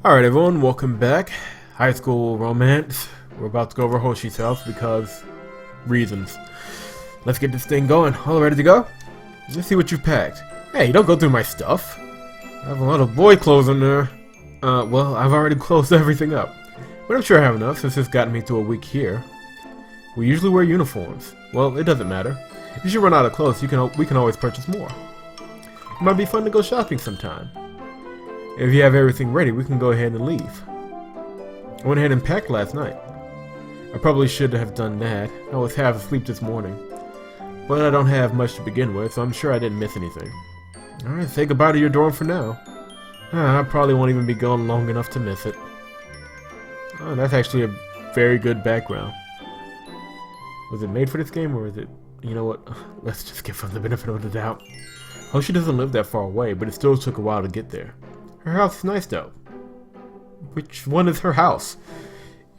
Alright everyone, welcome back. High School Romance. We're about to go over Hoshi's house because reasons. Let's get this thing going. All ready to go? Let's see what you've packed. Hey, don't go through my stuff. I have a lot of boy clothes in there. Well, I've already closed everything up. But I'm sure I have enough since it's gotten me through a week here. We usually wear uniforms. Well, it doesn't matter. If you run out of clothes, we can always purchase more. It might be fun to go shopping sometime. If you have everything ready, we can go ahead and leave. I went ahead and packed last night. I probably should have done that. I was half asleep this morning. But I don't have much to begin with, so I'm sure I didn't miss anything. Alright, say goodbye to your dorm for now. I probably won't even be gone long enough to miss it. Oh, that's actually a very good background. Was it made for this game, or is it... You know what? Let's just give her the benefit of the doubt. Hoshi doesn't live that far away, but it still took a while to get there. Her house is nice though. Which one is her house?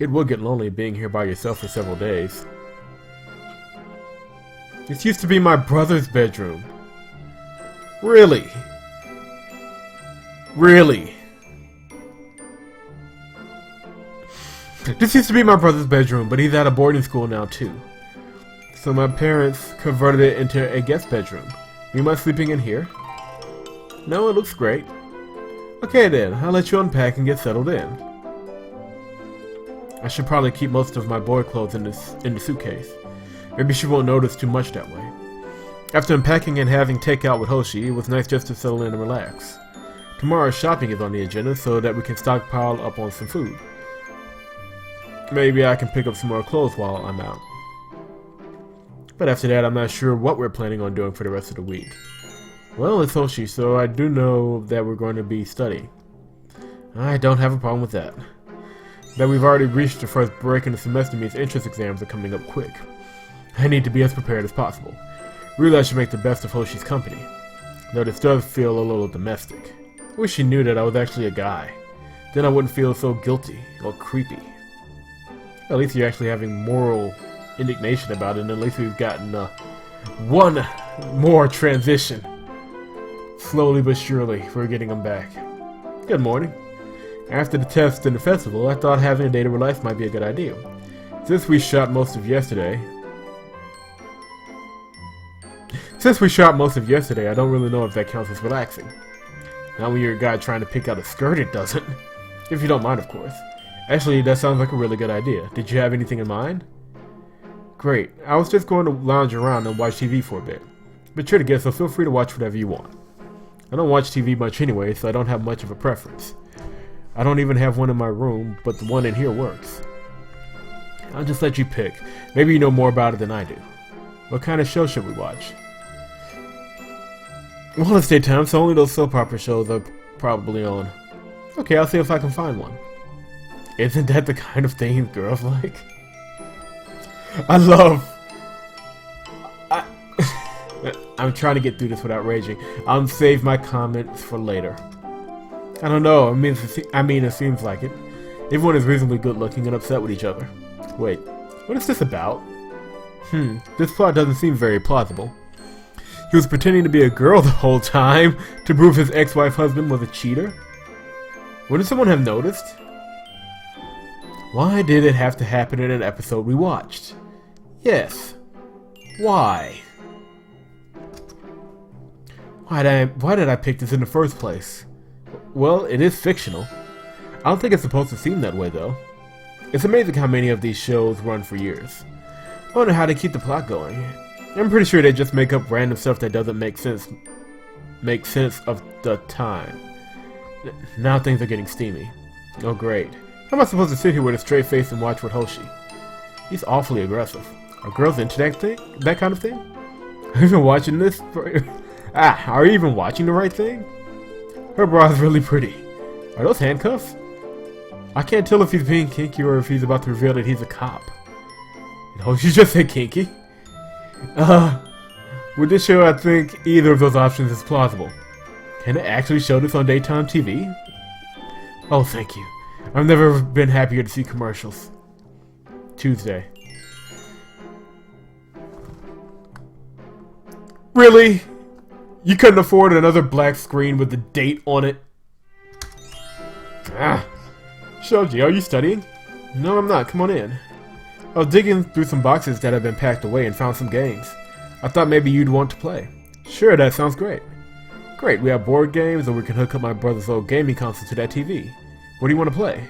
It would get lonely being here by yourself for several days. This used to be my brother's bedroom. Really? Really? This used to be my brother's bedroom, but he's at a boarding school now too. So my parents converted it into a guest bedroom. You mind sleeping in here? No, it looks great. Okay then, I'll let you unpack and get settled in. I should probably keep most of my boy clothes in the suitcase. Maybe she won't notice too much that way. After unpacking and having takeout with Hoshi, it was nice just to settle in and relax. Tomorrow's shopping is on the agenda so that we can stockpile up on some food. Maybe I can pick up some more clothes while I'm out. But after that, I'm not sure what we're planning on doing for the rest of the week. Well, it's Hoshi, so I do know that we're going to be studying. I don't have a problem with that. That we've already reached the first break in the semester means entrance exams are coming up quick. I need to be as prepared as possible. Really, I should make the best of Hoshi's company. Though this does feel a little domestic. I wish she knew that I was actually a guy. Then I wouldn't feel so guilty or creepy. At least you're actually having moral indignation about it, and at least we've gotten one more transition. Slowly but surely, we're getting them back. Good morning. After the test and the festival, I thought having a day to relax might be a good idea. Since we shot most of yesterday, I don't really know if that counts as relaxing. Not when you're a guy trying to pick out a skirt, it doesn't. If you don't mind, of course. Actually, that sounds like a really good idea. Did you have anything in mind? Great. I was just going to lounge around and watch TV for a bit. But you're the guest, so feel free to watch whatever you want. I don't watch TV much anyway, so I don't have much of a preference. I don't even have one in my room, but the one in here works. I'll just let you pick. Maybe you know more about it than I do. What kind of show should we watch? Well, it's daytime, so only those soap opera shows are probably on. Okay, I'll see if I can find one. Isn't that the kind of thing girls like? I'm trying to get through this without raging. I'll save my comments for later. I don't know, I mean it seems like it. Everyone is reasonably good looking and upset with each other. Wait, what is this about? This plot doesn't seem very plausible. He was pretending to be a girl the whole time to prove his ex-wife husband was a cheater? Wouldn't someone have noticed? Why did it have to happen in an episode we watched? Yes. Why? Why did I pick this in the first place? Well, it is fictional. I don't think it's supposed to seem that way, though. It's amazing how many of these shows run for years. I wonder how they keep the plot going. I'm pretty sure they just make up random stuff that doesn't make sense of the time. Now things are getting steamy. Oh great. How am I supposed to sit here with a straight face and watch with Hoshi? He's awfully aggressive. Are girls into that kind of thing? Are you even watching this? Are you even watching the right thing? Her bra is really pretty. Are those handcuffs? I can't tell if he's being kinky or if he's about to reveal that he's a cop. No, she just said kinky. With this show, I think either of those options is plausible. Can it actually show this on daytime TV? Oh, thank you. I've never been happier to see commercials. Tuesday. Really? You couldn't afford another black screen with the date on it? Shoji, are you studying? No, I'm not. Come on in. I was digging through some boxes that have been packed away and found some games. I thought maybe you'd want to play. Sure, that sounds great. Great, we have board games, or we can hook up my brother's old gaming console to that TV. What do you want to play?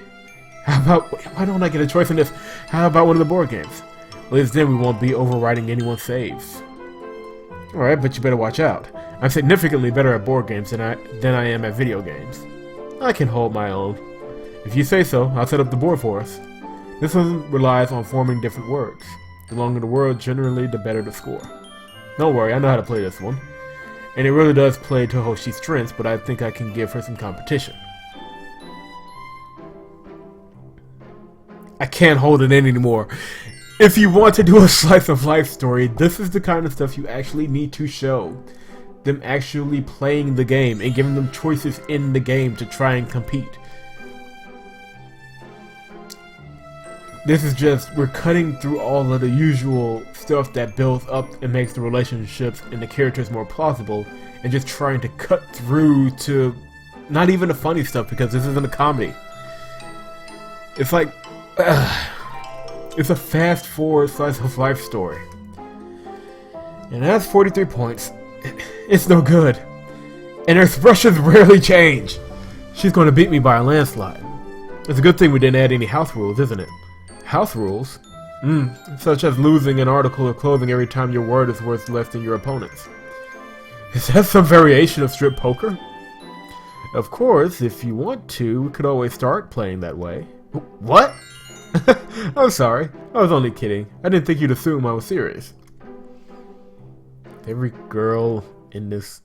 How about... Why don't I get a choice in this? How about one of the board games? At least then we won't be overwriting anyone's saves. Alright, but you better watch out. I'm significantly better at board games than I am at video games. I can hold my own. If you say so, I'll set up the board for us. This one relies on forming different words. The longer the word, generally, the better the score. Don't worry, I know how to play this one. And it really does play to Hoshi's strengths, but I think I can give her some competition. I can't hold it in anymore. If you want to do a slice of life story, this is the kind of stuff you actually need to show. Them actually playing the game and giving them choices in the game to try and compete. This is just, we're cutting through all of the usual stuff that builds up and makes the relationships and the characters more plausible, and just trying to cut through to not even the funny stuff, because this isn't a comedy. It's like, it's a fast forward slice of life story. And that's 43 points. It's no good. And her expressions rarely change. She's going to beat me by a landslide. It's a good thing we didn't add any house rules, isn't it? House rules? Such as losing an article of clothing every time your word is worth less than your opponent's. Is that some variation of strip poker? Of course, if you want to, we could always start playing that way. What? I'm sorry. I was only kidding. I didn't think you'd assume I was serious. Every girl in this...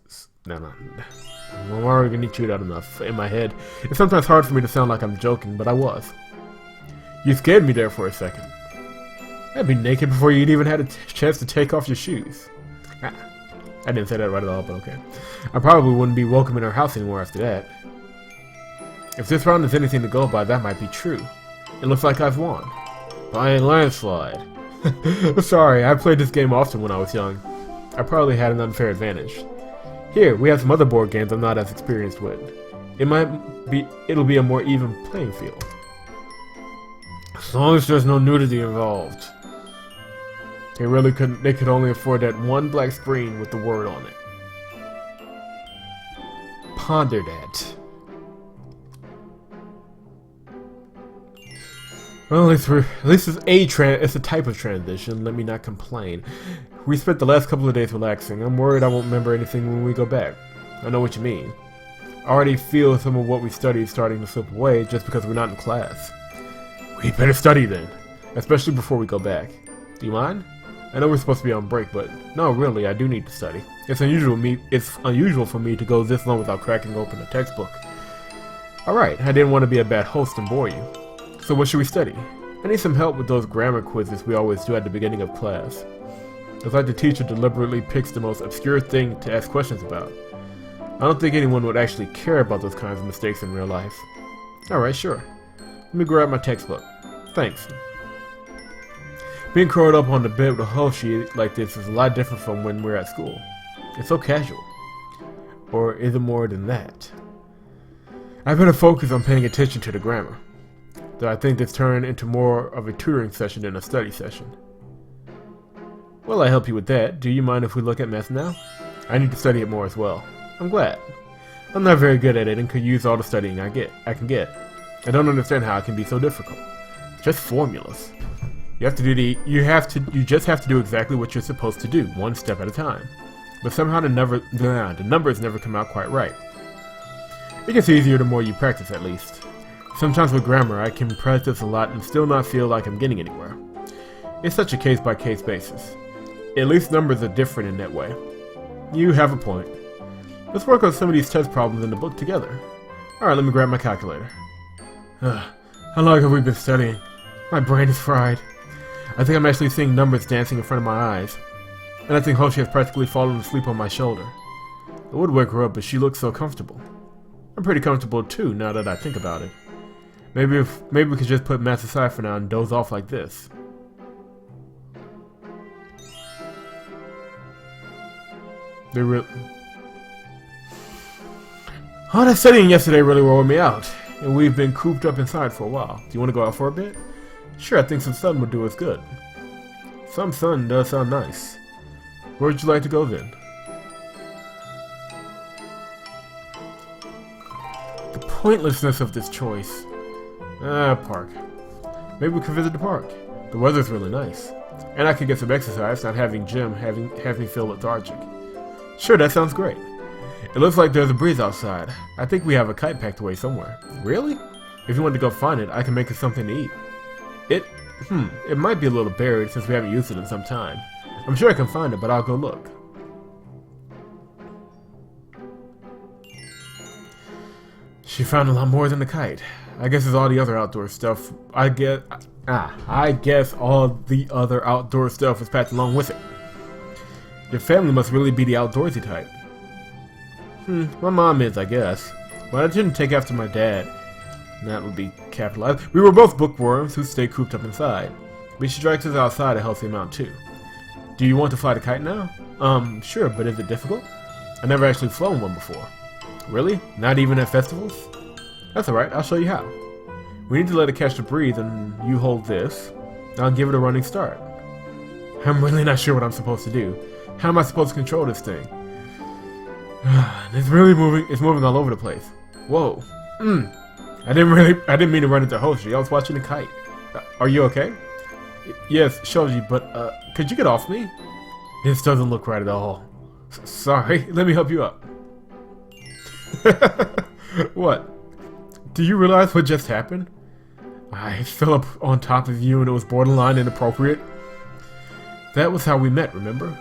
No. I'm already getting chewed out enough in my head. It's sometimes hard for me to sound like I'm joking, but I was. You scared me there for a second. I'd be naked before you'd even had a chance to take off your shoes. I didn't say that right at all, but okay. I probably wouldn't be welcome in our house anymore after that. If this round is anything to go by, that might be true. It looks like I've won. By a landslide. Sorry, I played this game often when I was young. I probably had an unfair advantage. Here, we have some other board games I'm not as experienced with. It'll be a more even playing field. As long as there's no nudity involved. They could only afford that one black screen with the word on it. Ponder that. Well, at least it's a type of transition. Let me not complain. We spent the last couple of days relaxing. I'm worried I won't remember anything when we go back. I know what you mean. I already feel some of what we studied starting to slip away just because we're not in class. We better study then, especially before we go back. Do you mind? I know we're supposed to be on break, but no, really, I do need to study. It's unusual for me to go this long without cracking open a textbook. Alright, I didn't want to be a bad host and bore you. So what should we study? I need some help with those grammar quizzes we always do at the beginning of class. It's like the teacher deliberately picks the most obscure thing to ask questions about. I don't think anyone would actually care about those kinds of mistakes in real life. Alright, sure. Let me grab my textbook. Thanks. Being curled up on the bed with a Hoshi like this is a lot different from when we're at school. It's so casual. Or is it more than that? I better focus on paying attention to the grammar. Though I think this turned into more of a tutoring session than a study session. Well, I help you with that. Do you mind if we look at math now? I need to study it more as well. I'm glad. I'm not very good at it and could use all the studying I can get. I don't understand how it can be so difficult. Just formulas. You just have to do exactly what you're supposed to do, one step at a time. But somehow the numbers never come out quite right. It gets easier the more you practice, at least. Sometimes with grammar, I can practice a lot and still not feel like I'm getting anywhere. It's such a case-by-case basis. At least numbers are different in that way. You have a point. Let's work on some of these test problems in the book together. Alright, let me grab my calculator. How long have we been studying? My brain is fried. I think I'm actually seeing numbers dancing in front of my eyes. And I think Hoshi has practically fallen asleep on my shoulder. I would wake her up, but she looks so comfortable. I'm pretty comfortable too, now that I think about it. Maybe we could just put math aside for now and doze off like this. All that studying yesterday really wore me out. and we've been cooped up inside for a while. Do you want to go out for a bit? Sure, I think some sun would do us good. Some sun does sound nice. Where would you like to go then? The pointlessness of this choice. Park. Maybe we could visit the park. The weather's really nice. And I could get some exercise, not having gym have me feel lethargic. Sure, that sounds great. It looks like there's a breeze outside. I think we have a kite packed away somewhere. Really? If you want to go find it, I can make it something to eat. It might be a little buried since we haven't used it in some time. I'm sure I can find it, but I'll go look. She found a lot more than the kite. I guess it's all the other outdoor stuff. I guess all the other outdoor stuff was packed along with it. Your family must really be the outdoorsy type. My mom is, I guess. But I didn't take after my dad. That would be capitalized. We were both bookworms who stay cooped up inside. But she drags us outside a healthy amount too. Do you want to fly the kite now? Sure, but is it difficult? I've never actually flown one before. Really? Not even at festivals? That's alright, I'll show you how. We need to let it catch the breeze and you hold this. I'll give it a running start. I'm really not sure what I'm supposed to do. How am I supposed to control this thing? It's really moving. It's moving all over the place. Whoa. I didn't mean to run into Hoshi. I was watching the kite. Are you okay? Yes, Shoji, but could you get off me? This doesn't look right at all. Sorry. Let me help you up. What? Do you realize what just happened? I fell up on top of you and it was borderline inappropriate. That was how we met, remember?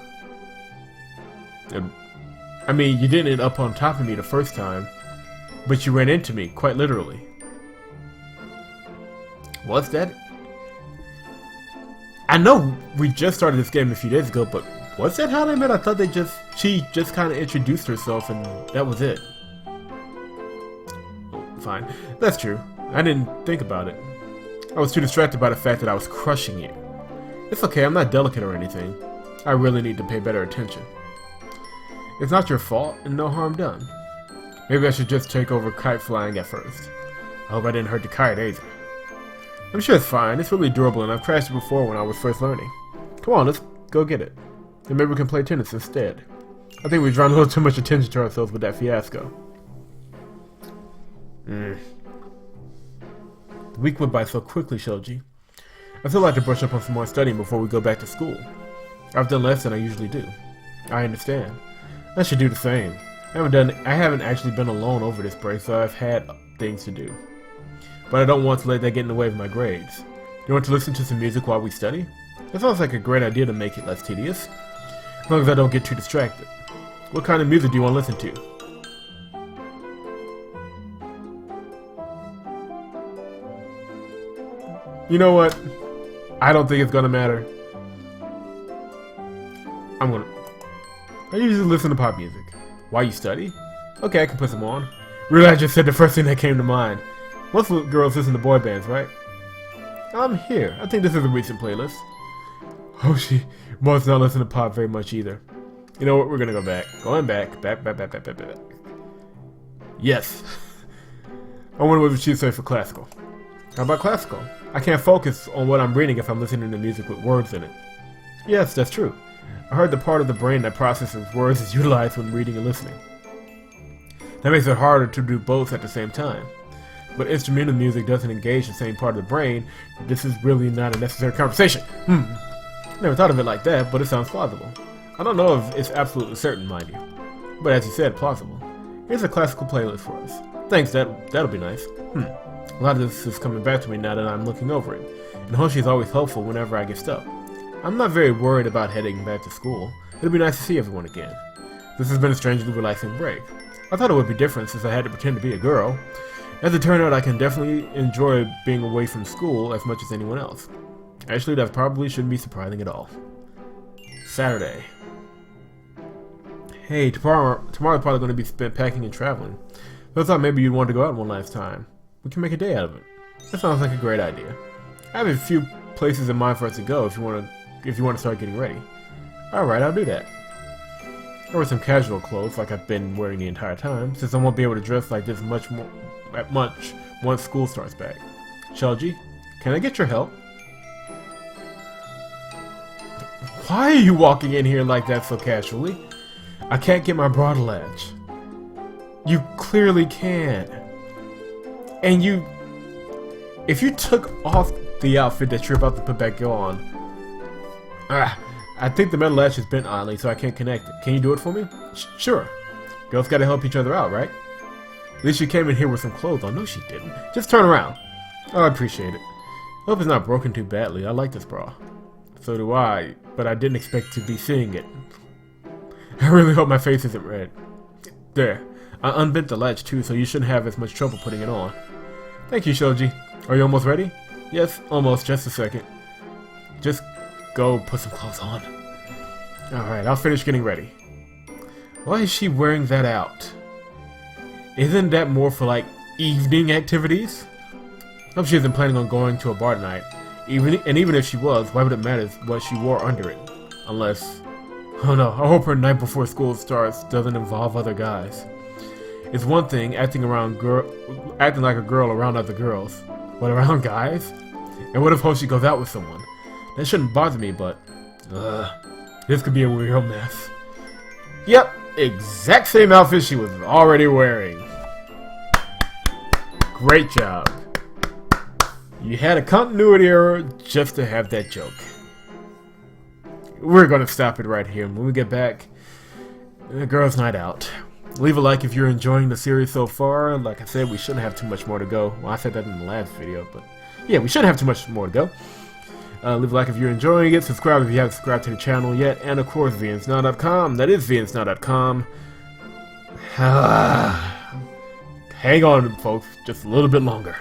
I mean, you didn't end up on top of me the first time, but you ran into me, quite literally. What's that? I know we just started this game a few days ago, but was that how they met? I thought she just kind of introduced herself and that was it. Fine, that's true. I didn't think about it. I was too distracted by the fact that I was crushing you. It's okay, I'm not delicate or anything. I really need to pay better attention. It's not your fault, and no harm done. Maybe I should just take over kite flying at first. I hope I didn't hurt the kite either. I'm sure it's fine, it's really durable and I've crashed it before when I was first learning. Come on, let's go get it. And maybe we can play tennis instead. I think we've drawn a little too much attention to ourselves with that fiasco. The week went by so quickly, Shoji. I still like to brush up on some more studying before we go back to school. I've done less than I usually do. I understand. I should do the same. I haven't actually been alone over this break, so I've had things to do. But I don't want to let that get in the way of my grades. You want to listen to some music while we study? That sounds like a great idea to make it less tedious. As long as I don't get too distracted. What kind of music do you want to listen to? You know what? I don't think it's gonna matter. I usually listen to pop music. Why you study? Okay, I can put some on. Really, I just said the first thing that came to mind. Most girls listen to boy bands, right? I'm here. I think this is a recent playlist. Oh, she must not listen to pop very much either. You know what? We're gonna go back. Going back. Back. Yes. I wonder what she'd say for classical. How about classical? I can't focus on what I'm reading if I'm listening to music with words in it. Yes, that's true. I heard the part of the brain that processes words is utilized when reading and listening. That makes it harder to do both at the same time. But instrumental music doesn't engage the same part of the brain. This is really not a necessary conversation. Never thought of it like that, but it sounds plausible. I don't know if it's absolutely certain, mind you. But as you said, plausible. Here's a classical playlist for us. Thanks, that'll be nice. A lot of this is coming back to me now that I'm looking over it. And Hoshi's always helpful whenever I get stuck. I'm not very worried about heading back to school. It'll be nice to see everyone again. This has been a strangely relaxing break. I thought it would be different since I had to pretend to be a girl. As it turned out, I can definitely enjoy being away from school as much as anyone else. Actually, that probably shouldn't be surprising at all. Saturday. Hey, tomorrow's probably going to be spent packing and traveling. So I thought maybe you'd want to go out one last time. We can make a day out of it. That sounds like a great idea. I have a few places in mind for us to go if you want to start getting ready. Alright, I'll do that. I wear some casual clothes like I've been wearing the entire time, since I won't be able to dress like this much once school starts back. Shoji, can I get your help? Why are you walking in here like that so casually? I can't get my bra to latch. You clearly can. And if you took off the outfit that you're about to put back on, I think the metal latch is bent oddly, so I can't connect it. Can you do it for me? Sure. Girls gotta help each other out, right? At least you came in here with some clothes on. No, she didn't. Just turn around. Oh, I appreciate it. Hope it's not broken too badly. I like this bra. So do I, but I didn't expect to be seeing it. I really hope my face isn't red. There. I unbent the latch too, so you shouldn't have as much trouble putting it on. Thank you, Shoji. Are you almost ready? Yes, almost. Just a second. Just go put some clothes on. Alright, I'll finish getting ready. Why is she wearing that out? Isn't that more for, like, evening activities? Hope she isn't planning on going to a bar tonight. Even if she was, why would it matter what she wore under it? Unless... Oh no, I hope her night before school starts doesn't involve other guys. It's one thing acting like a girl around other girls. What, around guys? And what if Hoshi goes out with someone? That shouldn't bother me, but... this could be a real mess. Yep, exact same outfit she was already wearing. Great job. You had a continuity error just to have that joke. We're gonna stop it right here. When we get back, girls' night out. Leave a like if you're enjoying the series so far. Like I said, we shouldn't have too much more to go. Well, I said that in the last video, but yeah, we shouldn't have too much more to go. Leave a like if you're enjoying it. Subscribe if you haven't subscribed to the channel yet. And of course, vnsnow.com. That is vnsnow.com. Hang on, folks. Just a little bit longer.